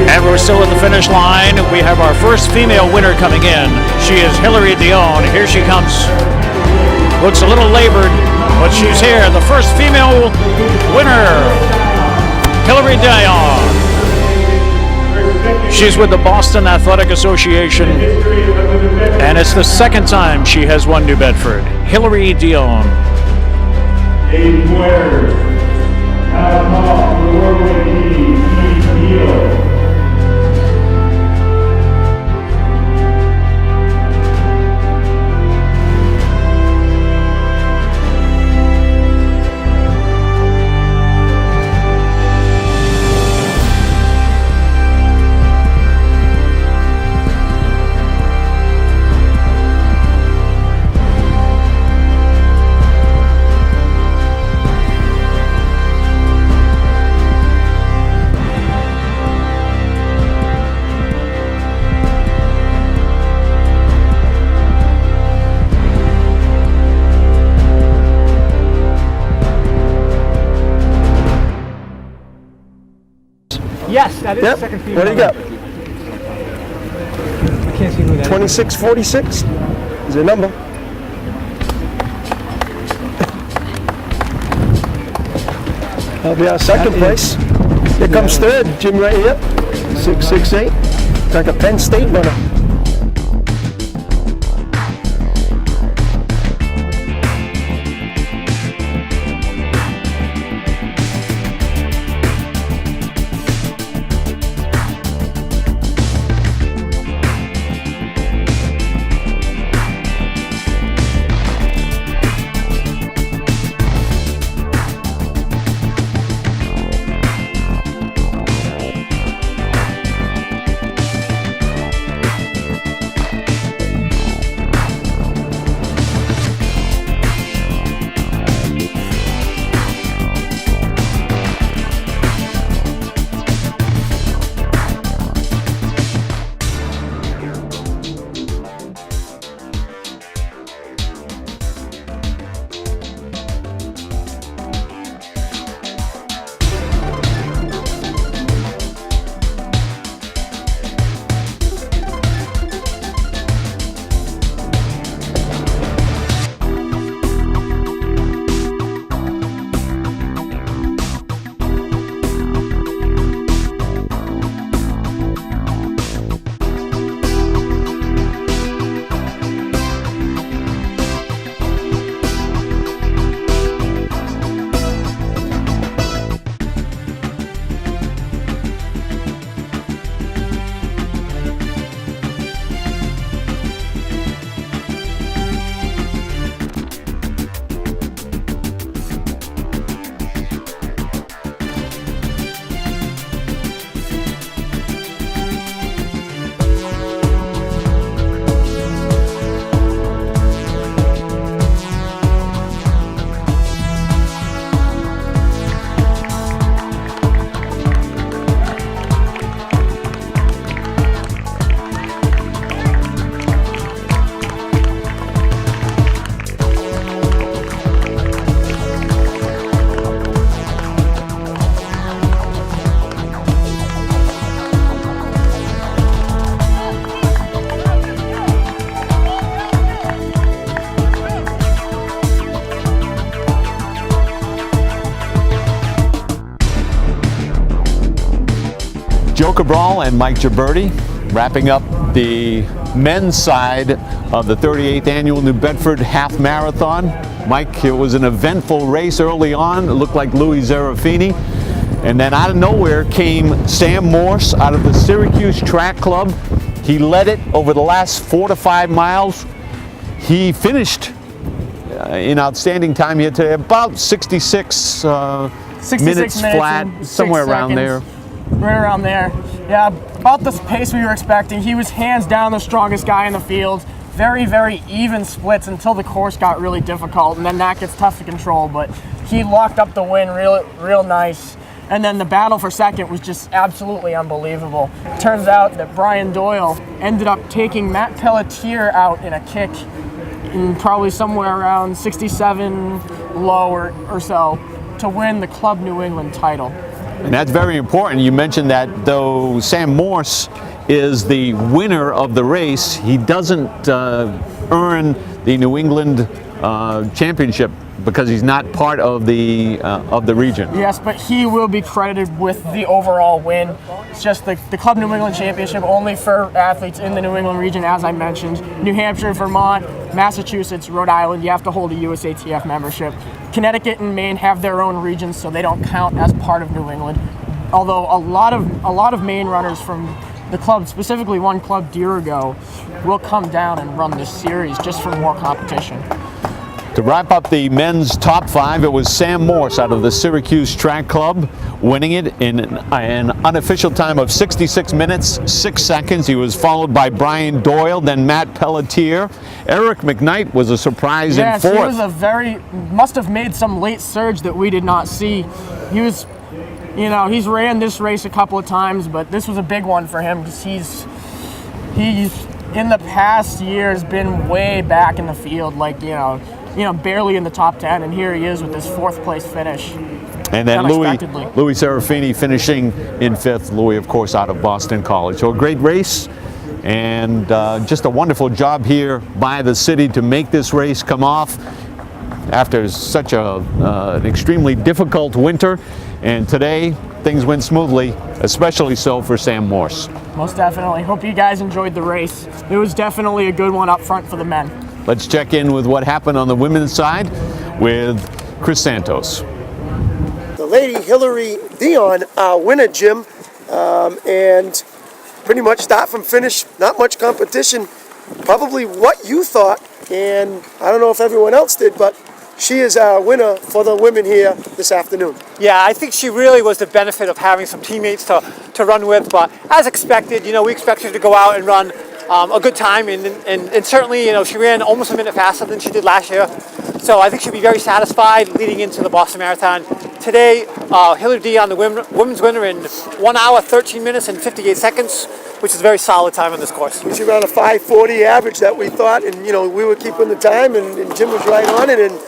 And we're still at the finish line. We have our first female winner coming in. She is Hillary Dion. Here she comes. Looks a little labored, but she's here. The first female winner, Hillary Dion. She's with the Boston Athletic Association, and it's the second time she has won New Bedford. Hillary Dion. Yes, that is the second female. What do you got? I can't see who that 2646 is the number. That'll be our second place. Here comes third, Jim right here. 668. Like a Penn State runner. Joe Cabral and Mike Gibberti wrapping up the men's side of the 38th annual New Bedford Half Marathon. Mike, it was an eventful race early on. It looked like Louis Zarafini. And then out of nowhere came Sam Morse out of the Syracuse Track Club. He led it over the last 4 to 5 miles. He finished in outstanding time here today, about 66 minutes flat, somewhere around there. Right around there. Yeah, about the pace we were expecting. He was hands down the strongest guy in the field. Very, very even splits until the course got really difficult, and then that gets tough to control. But he locked up the win real nice. And then the battle for second was just absolutely unbelievable. Turns out that Brian Doyle ended up taking Matt Pelletier out in a kick in probably somewhere around 67 low or so to win the Club New England title. And that's very important. You mentioned that though Sam Morse is the winner of the race, he doesn't earn the New England championship because he's not part of the region. Yes, but he will be credited with the overall win. It's just the Club New England Championship only for athletes in the New England region, as I mentioned. New Hampshire, Vermont, Massachusetts, Rhode Island, you have to hold a USATF membership. Connecticut and Maine have their own regions, so they don't count as part of New England. Although a lot of Maine runners from the club, specifically one club, Dirigo, will come down and run this series just for more competition. To wrap up the men's top 5, it was Sam Morse out of the Syracuse Track Club, winning it in an unofficial time of 66 minutes, 6 seconds. He was followed by Brian Doyle, then Matt Pelletier. Eric McKnight was a surprise in 4th. He was must have made some late surge that we did not see. He was, he's ran this race a couple of times, but this was a big one for him because he's in the past years been way back in the field, barely in the top 10, and here he is with his 4th place finish. And then Louis Serafini finishing in 5th. Louis, of course, out of Boston College. So a great race, and just a wonderful job here by the city to make this race come off after such an extremely difficult winter. And today, things went smoothly, especially so for Sam Morse. Most definitely. Hope you guys enjoyed the race. It was definitely a good one up front for the men. Let's check in with what happened on the women's side with Chris Santos. The lady Hillary Dion, our winner, Jim, and pretty much start from finish, not much competition. Probably what you thought, and I don't know if everyone else did, but she is our winner for the women here this afternoon. Yeah, I think she really was the benefit of having some teammates to run with, but as expected, we expected her to go out and run a good time, and certainly, she ran almost a minute faster than she did last year. So I think she'll be very satisfied leading into the Boston Marathon. Today, Hillary Dion, the women's winner, in 1 hour, 13 minutes, and 58 seconds, which is a very solid time on this course. She ran a 5:40 average that we thought, and we were keeping the time, and Jim was right on it, and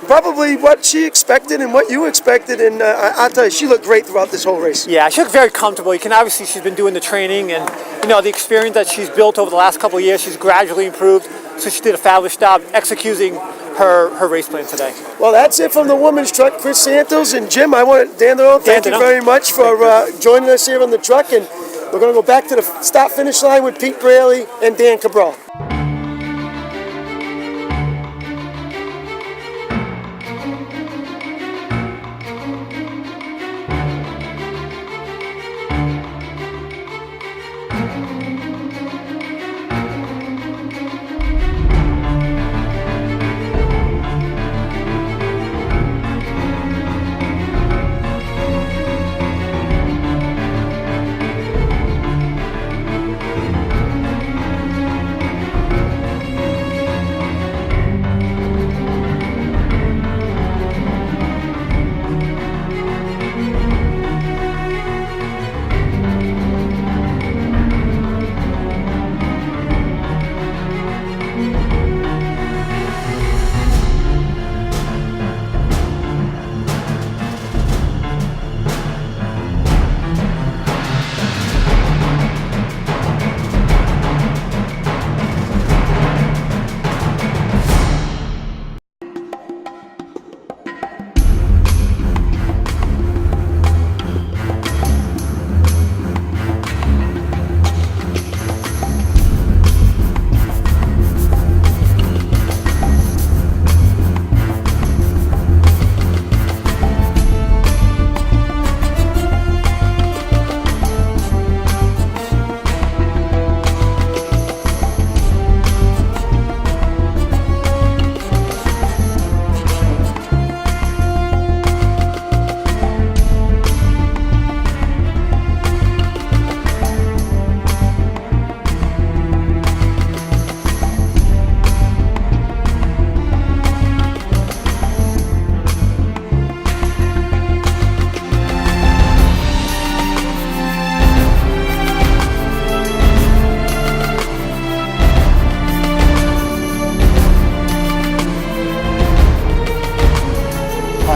probably what she expected and what you expected, and I'll tell you, she looked great throughout this whole race. Yeah, she looked very comfortable. You can obviously, she's been doing the training, and the experience that she's built over the last couple of years, she's gradually improved, so she did a fabulous job executing her race plan today. Well, that's it from the women's truck. Chris Santos and Jim, Dan Derone, thank you very much for joining us here on the truck, and we're going to go back to the start-finish line with Pete Braley and Dan Cabral.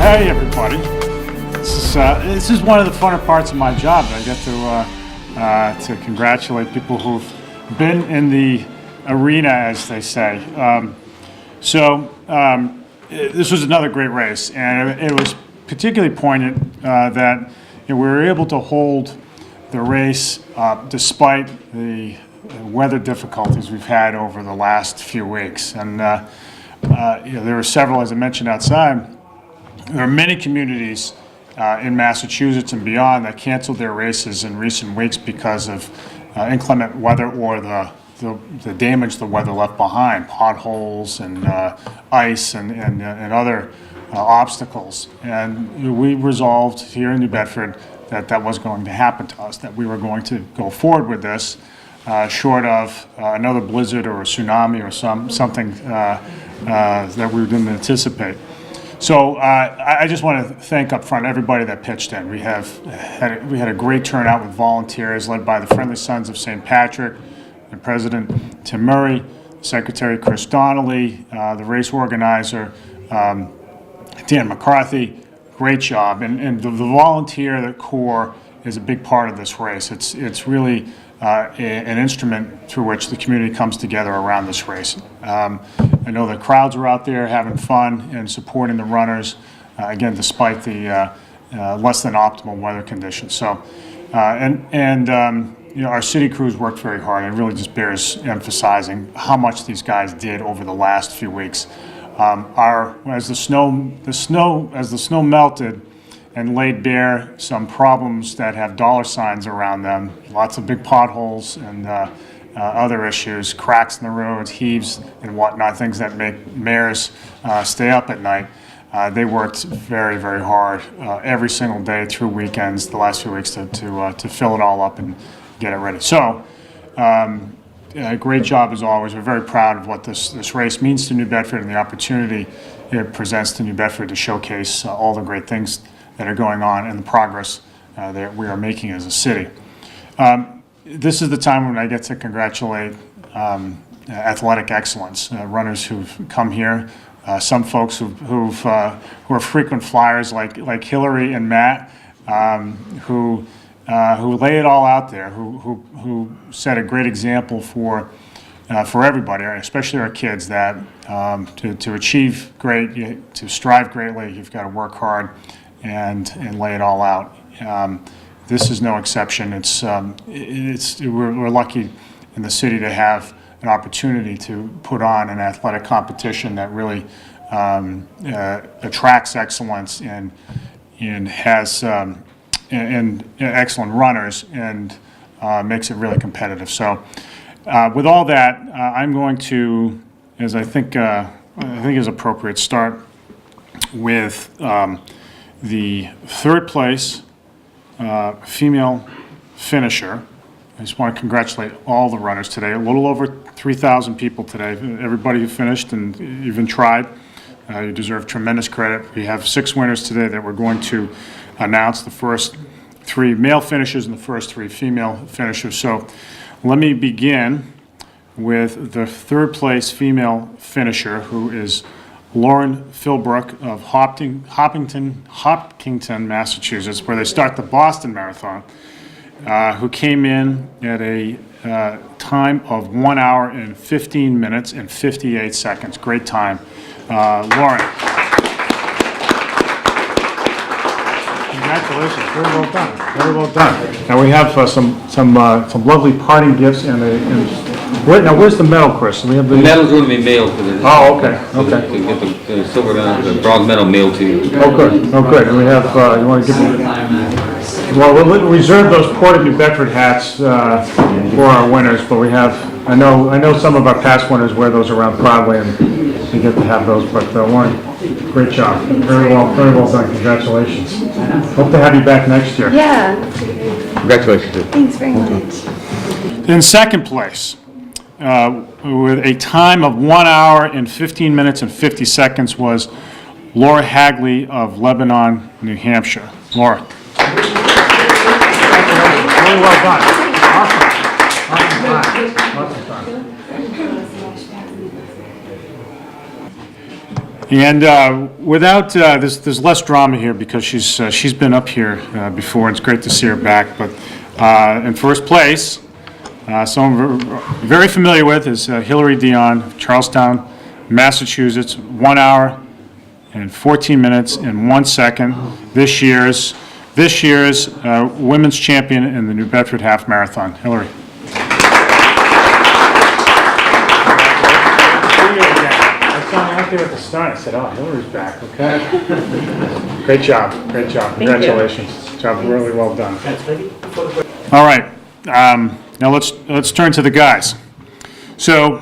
Hey everybody. This is one of the funner parts of my job. I get to congratulate people who've been in the arena, as they say. This was another great race, and it was particularly poignant that we were able to hold the race despite the weather difficulties we've had over the last few weeks. And there were several, as I mentioned outside. There are many communities in Massachusetts and beyond that canceled their races in recent weeks because of inclement weather or the damage the weather left behind, potholes and ice and other obstacles. And we resolved here in New Bedford that that was going to happen to us, that we were going to go forward with this, short of another blizzard or a tsunami or something that we didn't anticipate. So I just want to thank up front everybody that pitched in. We had a great turnout with volunteers led by the Friendly Sons of St. Patrick, the President Tim Murray, Secretary Chris Donnelly, the race organizer Dan McCarthy. Great job, and the volunteer core is a big part of this race. It's really an instrument through which the community comes together around this race. I know the crowds are out there having fun and supporting the runners, again, despite the less than optimal weather conditions. So, our city crews worked very hard, and it really just bears emphasizing how much these guys did over the last few weeks. As the snow melted and laid bare some problems that have dollar signs around them, lots of big potholes and other issues, cracks in the roads, heaves and whatnot, things that make mayors stay up at night. They worked very, very hard every single day through weekends the last few weeks to fill it all up and get it ready. So, great job as always. We're very proud of what this race means to New Bedford and the opportunity it presents to New Bedford to showcase all the great things that are going on and the progress that we are making as a city. This is the time when I get to congratulate athletic excellence, runners who've come here, some folks who are frequent flyers like Hillary and Matt, who lay it all out there, who set a great example for everybody, especially our kids, that to achieve great, to strive greatly, you've got to work hard and lay it all out. This is no exception. We're lucky in the city to have an opportunity to put on an athletic competition that really attracts excellence and has and excellent runners and makes it really competitive. So, with all that, I'm going to, as I think is appropriate, start with the third place female finisher. I just want to congratulate all the runners today. A little over 3,000 people today. Everybody who finished and even tried, you deserve tremendous credit. We have 6 winners today that we're going to announce, the first 3 male finishers and the first 3 female finishers. So let me begin with the third place female finisher, who is Lauren Philbrook of Hopkinton, Massachusetts, where they start the Boston Marathon, who came in at a time of 1 hour and 15 minutes and 58 seconds. Great time. Lauren. Congratulations. Very well done. Very well done. Now we have some lovely parting gifts now where's the medal, Chris? We have the medal's going to be mailed to the. Oh, okay. Okay. To get the silver medal, the bronze medal mailed to you. Oh, good. Oh, good. And we have. You want to give me? Well, we'll reserve those Port of New Bedford hats for our winners, but we have. I know some of our past winners wear those around proudly, and we get to have those. But Lauren, great job. Very well done. Congratulations. Hope to have you back next year. Yeah. Congratulations. Thanks very much. In second place, with a time of 1 hour and 15 minutes and 50 seconds, was Laura Hagley of Lebanon, New Hampshire. Laura. Very well done. Awesome. And without, there's less drama here because she's been up here before, and it's great to see her back. But in first place, someone we're very familiar with is Hillary Dion of Charlestown, Massachusetts, 1 hour and 14 minutes and 1 second. This year's women's champion in the New Bedford Half Marathon. Hillary. I saw me out there at the start. I said, "Oh, Hillary's back." Okay. Great job. Great job. Congratulations. Job really well done. All right. Now let's turn to the guys. So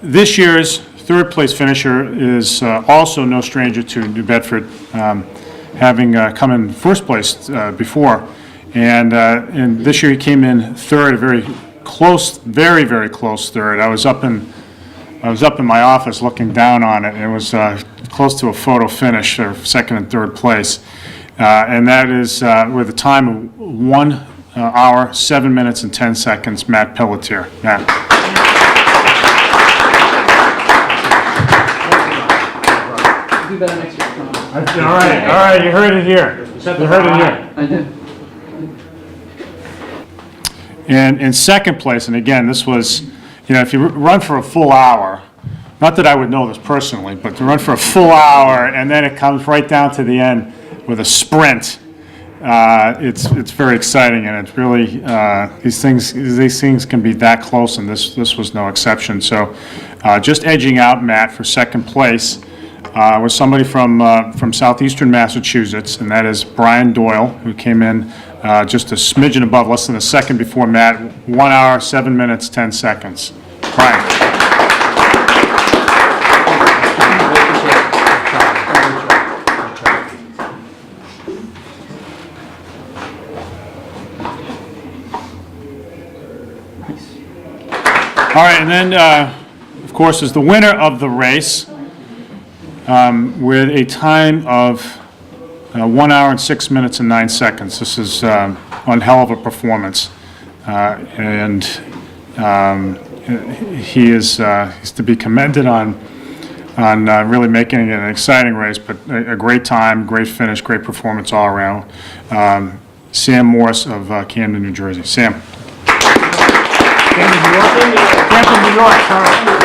this year's third place finisher is also no stranger to New Bedford, having come in first place before, and this year he came in third, a very close, very close third. I was up in my office looking down on it, and it was close to a photo finish, or second and third place, and that is with a time of 1 hour, 7 minutes and 10 seconds. Matt Pelletier. Matt. All right, you heard it here. I did. And in second place, and again, this was, if you run for a full hour, not that I would know this personally, but to run for a full hour and then it comes right down to the end with a sprint, it's very exciting, and it's really these things can be that close, and this was no exception. So, just edging out Matt for second place was somebody from southeastern Massachusetts, and that is Brian Doyle, who came in just a smidgen above, less than a second before Matt. 1 hour, 7 minutes, 10 seconds. Brian. All right, and then, of course, is the winner of the race with a time of 1 hour and 6 minutes and 9 seconds. This is one hell of a performance, and he's to be commended on really making it an exciting race, but a great time, great finish, great performance all around. Sam Morse of Camden, New Jersey. Sam. Camden, New York. Sorry.